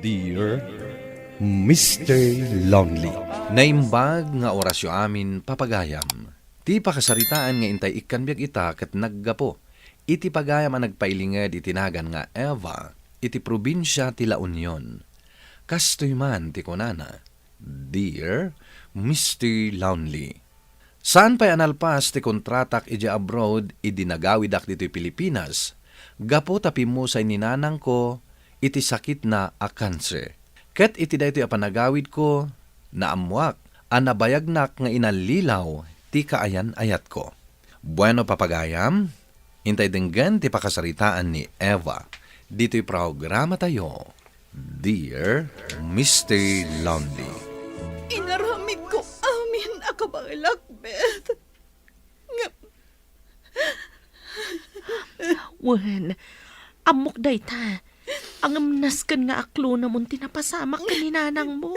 Dear Mr. Lonely. Naimbag nga orasyo amin papagayam. Ti pakasaritaan nga intay ikanbyag ita ket naggapo. Iti pagayam ang nagpailinged itinagan nga Eva, iti probinsya ti La Union. Kastoy man ti kunana, Dear Mr. Lonely. Saan pa'y analpas ti kontratak iti abroad idinagawidak dito'y Pilipinas, gapo tapi mo sa ininanang ko, iti sakit na a cancer. Ket iti daytoy a panagawid ko, naamuak, anabayagnak nga inalilaw, ti kaayan ayat ko. Bueno papagayam, intay denggan ti pakasaritaan ni Eva. Dito'y programa tayo, Dear Mr. Lonely. Inaramid ko amin akabalak, Beth. Wen, amok day ta. Ang amnaskan nga aklo na mong tinapasamak ka ni nanang mo.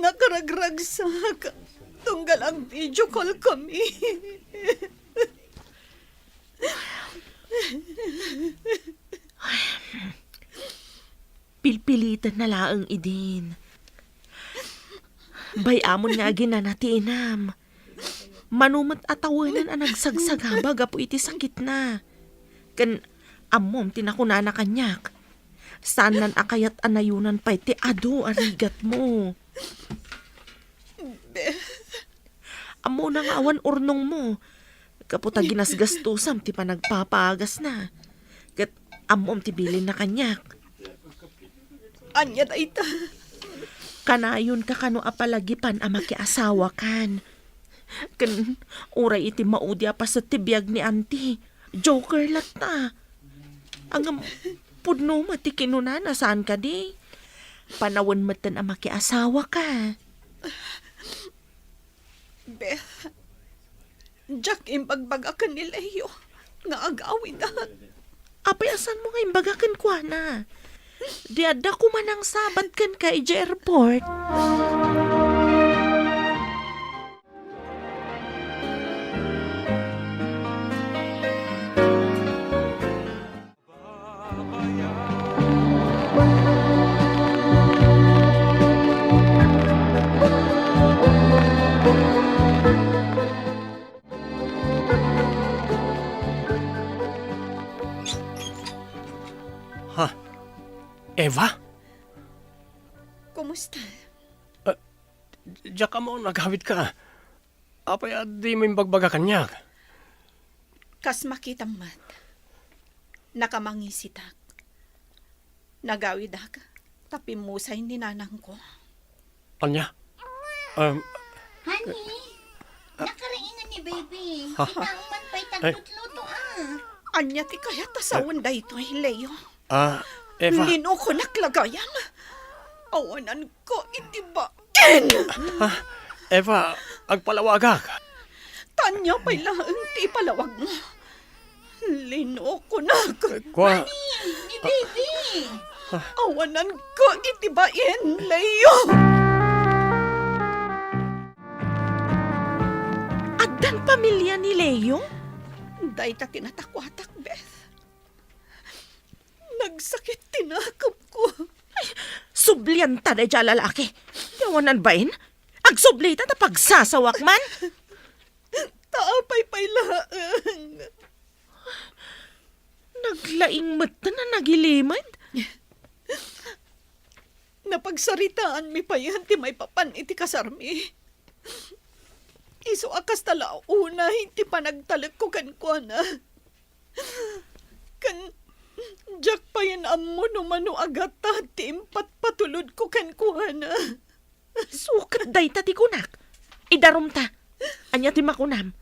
Nakaragragsak. Tunggal ang video call kami. Pilpilitan na laang idin. Bayamon nga ginanatinam. Manumat atawanan ang nagsagsagabag apo iti sakit na. Kan amom tinakuna na kanyak. Saan nan akayat anayunan pa iti ado arigat mo. Amo na nga awan urnong mo. Kaputa ginasgastusam ti pa nagpapagas na. Kat amom ti bilin na kanyak. Anya na ita. Kanayon ka kano apalagipan a makiasawa kan. Kan uray iti maudya pa sa tibiyag ni auntie. Joker lat na. Ang pudno mati kinunana saan ka di? Panawan matan a makiasawa ka. Beth. Jack imbagbaga ni Leo. Nga agawin na. Apay asan mo nga imbagakan kwa na? Diada ko man ang sabat kan ka iji airport. Eva? Kumusta? Diyak ka mo, nagawid ka. Apay di mo yung bagbaga kanyak. Kas makita mat. Nakamangisitak. Nagawid ak. Tapi musay ni nanang ko. Anya? Honey, nakaraingan ni baby. Hinangman pa'y tagtutluto Anya ti kaya tasawan da ito ay Leo. Eva. Lino ko naklagayan. Awanan ko itibain. Eva, agpalawagak. Tanya pa'y laang ti palawag mo. Lino ko na. Kwa? ni baby. Awanan ko itibain, Leo. Addan pamilya ni Leo? Day ta tinatakwatak, Beth. Nagsakit tinakap ko. Sublian ta na dyan lalaki. Yawanan bain? Agsublitan na pagsasawak man? Taapay pa'y laang. Naglaing mata na nagilimad? Napagsaritaan mi pa yan ti may papan iti kasarmi. Iso akas tala una hindi pa nagtalag ko kan na. Kan Jack pa yan amo no mano agata ti impat patulod ko kan na. Sukat day ta ti kunak. Idarom ta. Anya ti makunam.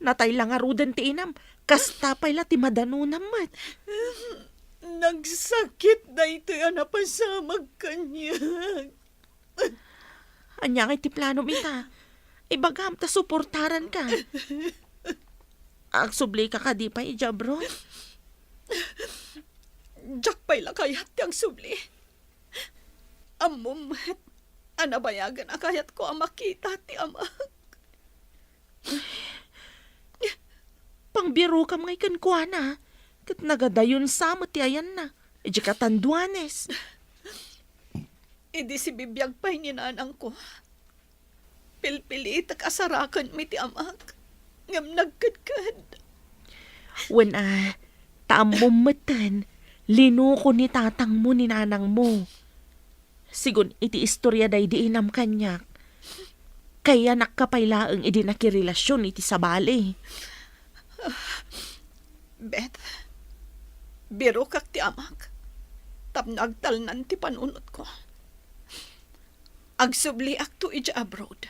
Natay lang arudan ti inam. Kasta pa'y la ti madanunam mat. Nagsakit na ito yan napasamag kanya. Anya nga ti plano mita. Ibagam ta suportaran ka. Agsubli ka ka di pa ijabro. Jack pa'y lakayat yang subli. Amumat. Anabayagan akayat ko ang makita ti amak. Pangbiro ka mga ikan kuana. Kat nagadayon sa mo ti ayan na. Iji katanduanes. Idi si bibiyag pa'y ninanang ko. Pilpili tak asarakan mi ti amak. Ngam nagkadkad. When taamumatan, linuko ni tatang mo ni nanang mo. Sigun iti istorya day di inam kanyak. Kaya nakapaylaang idi nakirelasyon iti sabali. Beth, biro kak ti amak. Tapnagtalnan ti panunot ko. Agsubli ak to iti abroad.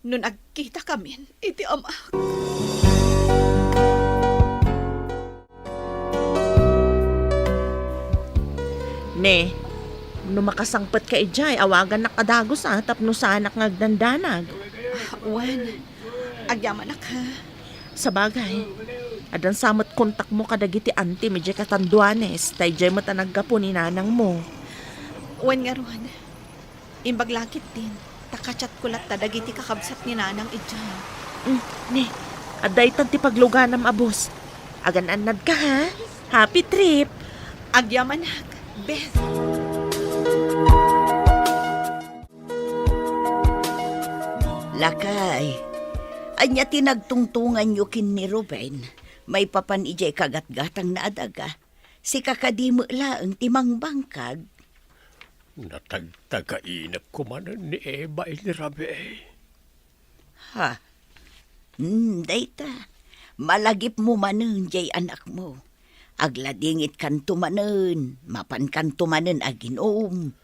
Nun agkita kamin iti amak. Ne, no makasangpat ka ijay, awagan nakadagos tapno sa anak ngagdandanag. Wan, agyaman ak ha. Sa bagay, adan samot kontak mo kadagiti anti medyo katanduanes, tay jay matanaggapo ni nanang mo. Wan nga ruhan. Imbaglakit din. Takachat ko lat tadagiti kakabsat ni nanang ijay. Ne, aday tanti pagluganam abos. Agan-anad ka ha? Happy trip! Agyaman ak, Beth. Lakay, anya tinagtungtungan nyo kin ni Ruben, may papan ijay kagat-gatang na adaga. Si kakadimo laang timang bangkag. Natagtagainap ko man ni Eva ni Rabi. Ha? Dayta. Malagip mo manen jay anak mo. Agladingit kan tumanen, mapan kan tumanen aginom.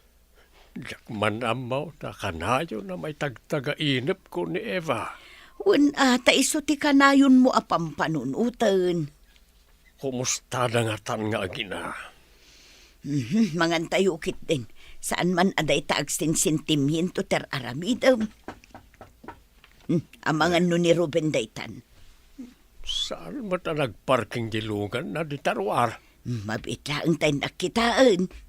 Jakman amaw na kanayo na may tagtagainap ko ni Eva. Wen ata iso ti kanayon mo apam panunutan. Kumusta na nga tan nga agina? Mangan tayo ukit din. Saan man aday taag sentimiento ter aramidam. Amangan no ni Ruben daytan. Saan mo ta nagparking dilugan na di tarwar? Mabita ang tayo nakitaan.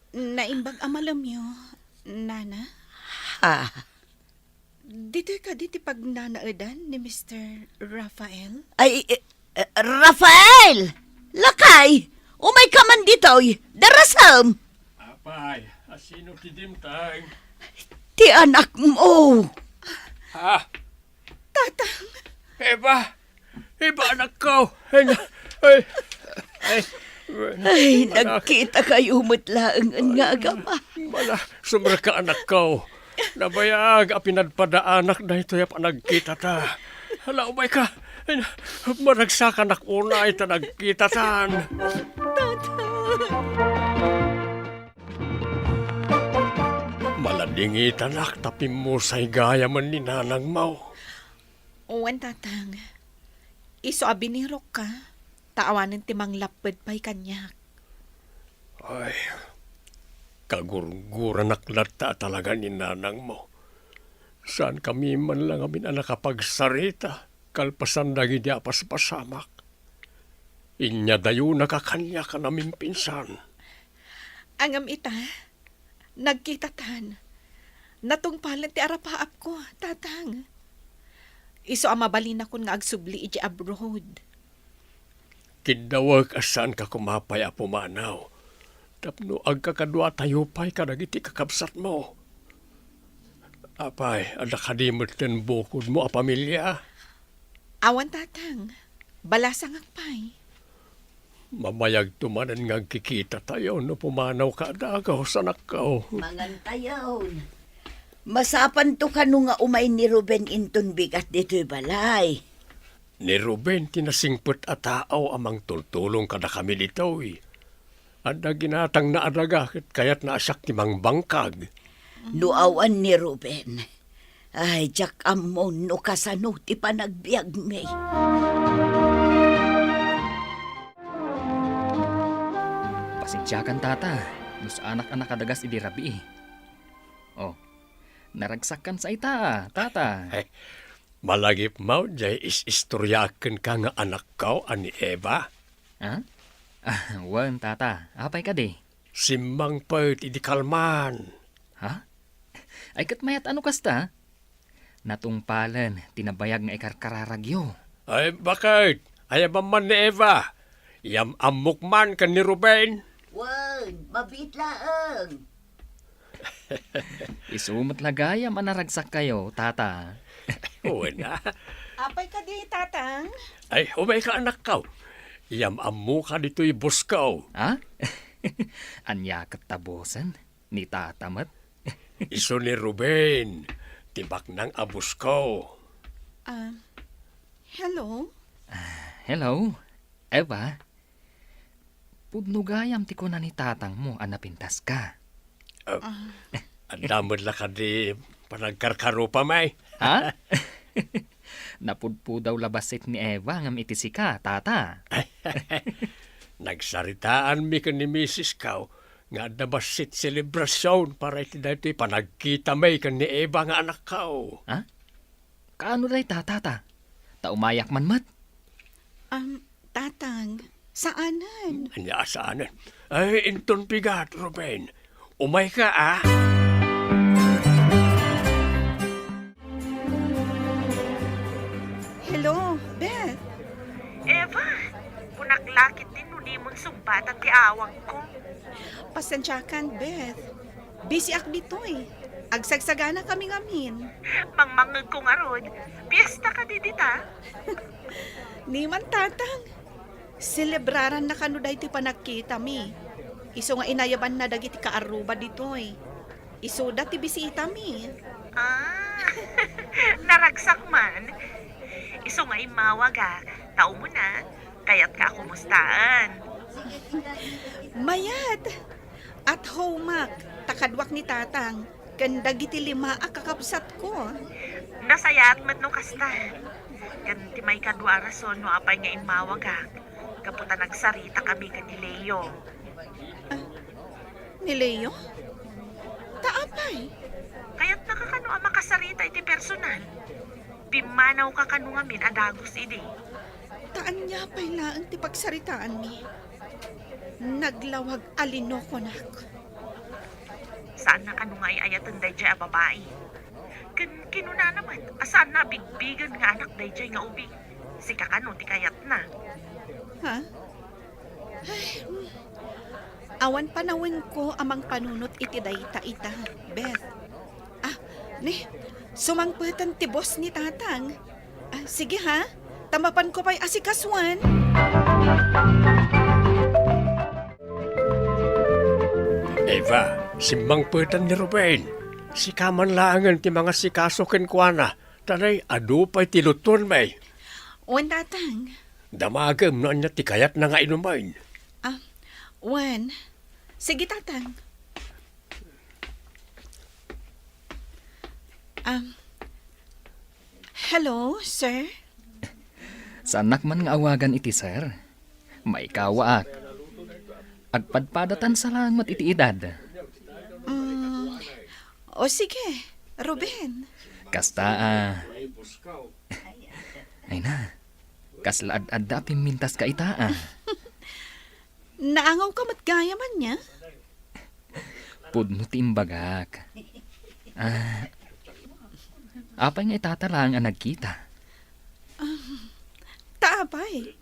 Naimbag amalamyo, Nana. Ha? Dito ka diti pag nanaadan ni Mr. Rafael? Ay, Rafael! Lakay! Umay ka man dito'y! Darasam! Apay, asino ti dimtang? Ti anak mo! Ha? Tatang! Eva! Eva, anak ko! Ay! Ay, nagkita kayo matlaang nga agama. Mala, sumra ka anak ko. Nabayag, apinadpadaanak na ito yap nagkita ta. Hala, umay ka. Maragsa ka nakuna ito nagkita tan. Maladingit anak, tapi mo say gaya man ni nanang mau. Uwan, tatang. Iso abinirok ka. Taawanan timang lapad pa'y kanyak. Ay, kagurguran naklata talaga ni nanang mo. Saan kami man lang amin ang nakapagsarita, kalpasan dagi di apas pasamak. Inya dayo nakakanya ka namin pinsan. Angam ita, nagkitatan. Natungpalan ti arapaap ko, tatang. Iso amabalin ako nga agsubli iti abroad. Kidawag asan ka kumapay a pumanaw. Tapno agkakadwa tayo pa'y kadagiti kakabsat mo. Apay, adakadimot ten bukod mo a pamilya. Awan, tatang. Balasang akpay. Mamayag tumanan nga kikita tayo no pumanaw ka adagaw sa nakaw. Mangan tayon. Masapan to ka nga umay ni Ruben inton bigat dito'y balay. Ni Ruben tinasingput at tao amang tultulong kada kami dito eh. Anda ginatang na adaga kaya't naasak ti mang bangkag. Nuawan ni Ruben. Ay, jak amon no kasano ti panagbiag may. Pasensyakan tata, dus anak-anak kadagas idi rabi eh. Oh, naragsakan sa ita, tata. Ay, malagip mo, jay istoryaken ka nga anak ko, ani Eva. Ha? Wan, tata. Apay ka di? Simbang pert, idi kalman. Ha? Ay kat mayat ano kasta? Natungpalan, tinabayag nga ikarkararagyo. Ay, bakit? Ayaw man ni Eva. Yam amok man ka ni Ruben. Wag, mabitlaang. Isumot lagayam anaragsak kayo, tata. Oo na. Apay ka di, tatang. Ay, umay ka anak ka. Yam amo ka dito'y buskaw. Ha? Anya katabosan ni tatamat. Iso ni Ruben. Tibak ng abuskaw. Hello? Hello, Eva. Pudnugayam ti ko na ni tatang mo anapintas ka. Ang damod la ka di panagkarkaro pa may. Ha? Napudpo daw labasit ni Eva ngam itisi ka, tata. Nagsaritaan mi ka ni Mrs. Cow nga dabasit selebrasyon para iti dati panagkita may ka ni Eva nga anak kao. Ha? Kaano day tata? Taumayak man mat. Tatang, saanan? Anya saanan? Ay, inton pigat, Ruben. Umay ka, ah. Hello, Beth. Eva, punaklakit din nun imon sumbat at tiawag ko. Pasensyakan, Beth. Busy ak dito eh. Agsagsagana kami ngamin. Mangmangag ko nga rod, piyesta ka di dita. Niman tatang. Celebraran na kano dahi ti panagkita mi. Iso nga inayaban na dagiti kaaruba dito eh. Iso da ti bisita mi. Naragsak man. Iso nga imawag tao mo na, kaya't ka kumustaan. Mayat. At homak. Takadwak ni tatang. Ganda giti lima kakapsat ko. Nasayat mat no kasta. Ganti may kadwa rason no apay nga imawag kaputa nagsarita kami ka ni Leo. Ni Leo? Taapay. Kaya't nakakano ang makasarita iti personal. Pimanaw ka kano ngamin adagos idi. Taan niya pa'y laang ti pagsaritaan mi. Naglawag alino ko nak. Saan na kano nga iayatan day a babae? Kinuna naman, asaan na bigbigan nga anak day nga ubi. Si kakano ti kayat na. Ha? Ay, awan panawin ko amang panunot iti dayta ita, Beth. Sumangputan ti boss ni tatang. Sige ha, tamapan ko pa'y asikaswan. Eva, simbang putan ni Ruben. Si kaman laangan ti mga sikasokin kwa na. Tanay, adu pa'y tiluton may. Wan tatang. Damagam no anya ti kayat na nga inumain. Wan. Sige tatang. Hello, sir? Sanak man nga awagan iti sir. May kawaak. Agpadpadatan sa langmat iti edad. O sige, Ruben. Kasta Ay na. Kaslaad-adda pimintas ka ita Naangaw ka matgaya man niya? Pudno timbagak. Apay nga itatalang ang nagkita. Taabay.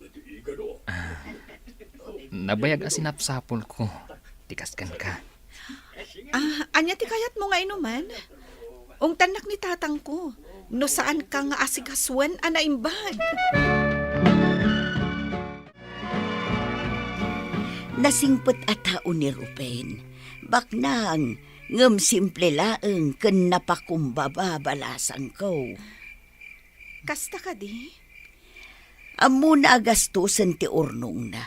Nabayag asinapsapol ko. Tikaskan ka. Anya ti kayat mo nga inuman? Ung tanak ni tatang ko. No saan ka nga asigaswan anaimbag? Nasingpet atao ni Ruben. Baknang, ngem simple laeng ken napakumbaba balasang ko. Kasta ka di? Amo na agastusan ti urnong na.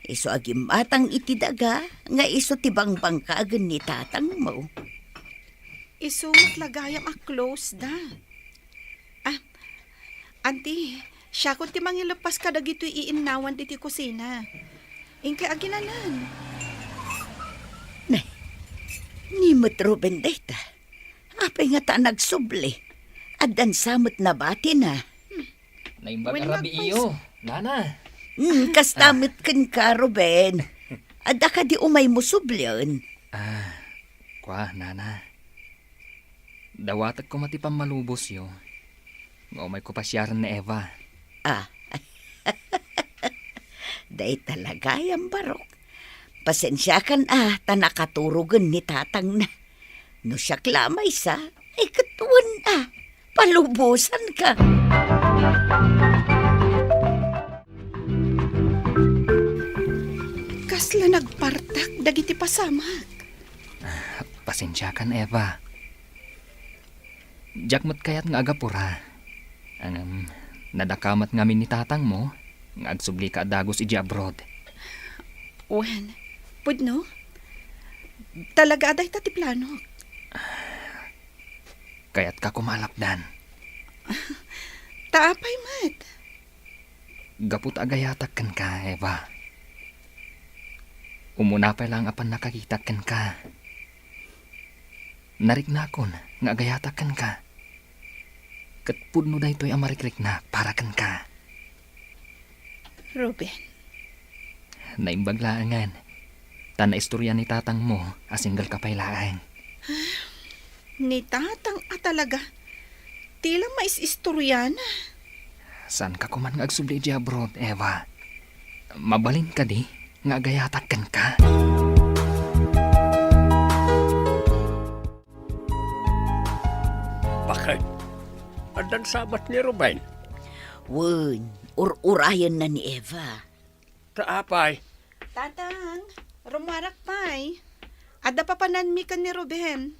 Iso agimatang iti daga, nga iso ti bangbang kaagan ni tatang mo. Isumat lagayam a close da. Auntie, siya kung ti mangilapas ka dagito iinawan ti kusina. Ingkay aginanan. Nimot Ruben deta. Apay nga ta nagsubli. Adan samot na bati na. Naimbag When arabi iyo, nana. Kastamit ken ka, Ruben. Ada ka di umay mo sublion. Kwa, nana. Dawatag ko matipang malubos yo. O may kupasyaran ni Eva. Ah, day talaga yung barok. Pasensya kan tanakaturugan ni tatang na. No siya klamay sa, ay katuan palubusan ka. Kasla nagpartak, dagiti pasamak. Pasensya kan, Eva. Jakmat kayat nga agapura. Nadakamat ngamin ni tatang mo, nga agsubli ka dagos iji abroad. Wen, pudno? Talaga aday tati plano. Kaya't ka kumalapdan. Taapay mat. Gaput agayatak kan ka, Eva. Umuna pa lang apan nakakita kan ka. Narik na akon, nga agayatak kan ka. Kat pudno da ito'y amarikrik na para kan ka. Ruben, Naimbaglaangan. Tana istorya ni tatang mo, asinggal kapaylaan. ni tatang talaga. Tila mais-istoryan. Saan ka kuman nga agsubli di abroad, Eva? Mabalin ka di, nga agayatak kan ka. Bakit? Adan sabat ni Ruben. Wen, urayan na ni Eva. Taapay. Tatang, rumarak pa'y. Ada pa pananmi ka ni Ruben.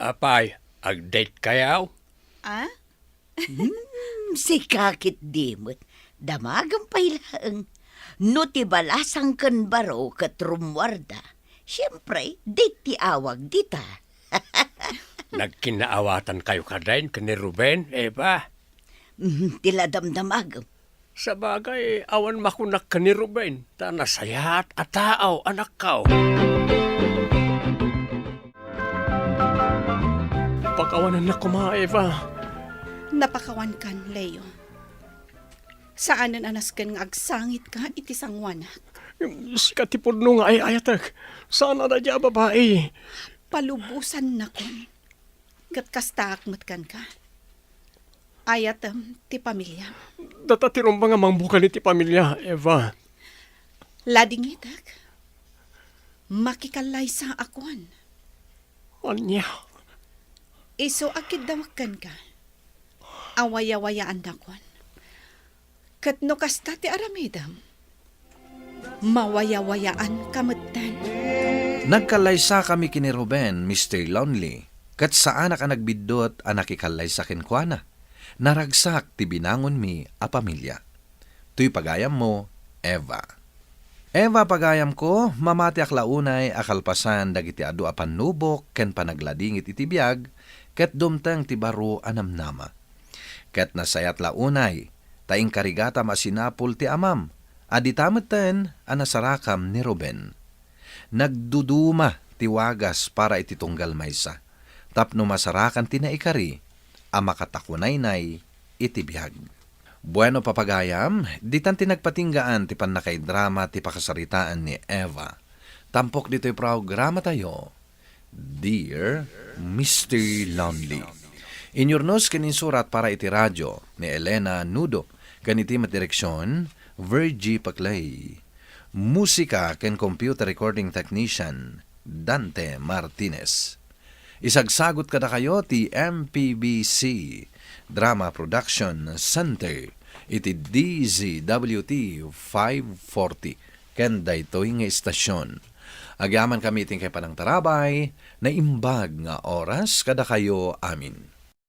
Apay, ag-date kayaw? Ah? Si kakit dimot, damagang pailaang. No ti balasang kan baro kat rumwarda. Siyempre, di ti awag dita. Nagkinaawatan kayo kadain ka ni Ruben, Eva. Tila damdamagam. Sa bagay, awan makunak ka ni Ruben. Ta nasayat at taaw, anak kao. Pag-awanan na kuma, Eva. Napakawan kan, Leo. Saanan anasken nga agsangit ka iti sangwanak. Si katipod no nga ay ayatak. Sana na dya babae. Palubusan na kon. Kat kastakmat kan ka. Ayatam ti pamilya. Datatirong ba nga mangbukan iti pamilya, Eva? Ladingitak. Makikalay sa akon. Anya? Iso akid dawakan ka. Awaya-wayaan na kon. Kat no kasta ti aramidam. Mawaya-wayaan kamutan. Nagkalaysa kami kini Ruben, Mr. Lonely. Kat saan ka nagbidot ang nakikalaysa kinkwana. Naragsak ti binangon mi a pamilya. Tuy pagayam mo, Eva. Eva pagayam ko, mamati aklaunay akalpasan dagiti adu a panubok ken panagladingit iti biyag, ket dumteng ti baro anamnama. Ket nasayat launay, taing karigata masinapul ti amam, aditameten anasarakam ni Ruben. Nagduduma ti wagas para iti tunggal maysa, tapno masarakan ti naikari, amakatakunaynay iti biyag. Bueno papagayam, ditan ti nagpatinggaan ti panakay drama ti pakasaritaan ni Eva. Tampok dito'y programa tayo, Dear Mr. Lonely. Inyornos kaninsurat para iti radyo ni Elena Nudo, kaniti matdireksyon, Virgie Paclay. Musika ken computer recording technician, Dante Martinez. Isagsagot kada kayo ti MPBC Drama Production Center iti DZWT 540 ken daytoy nga istasyon. Agyaman kami iting kay panang tarabay na imbag nga oras kada kayo amin.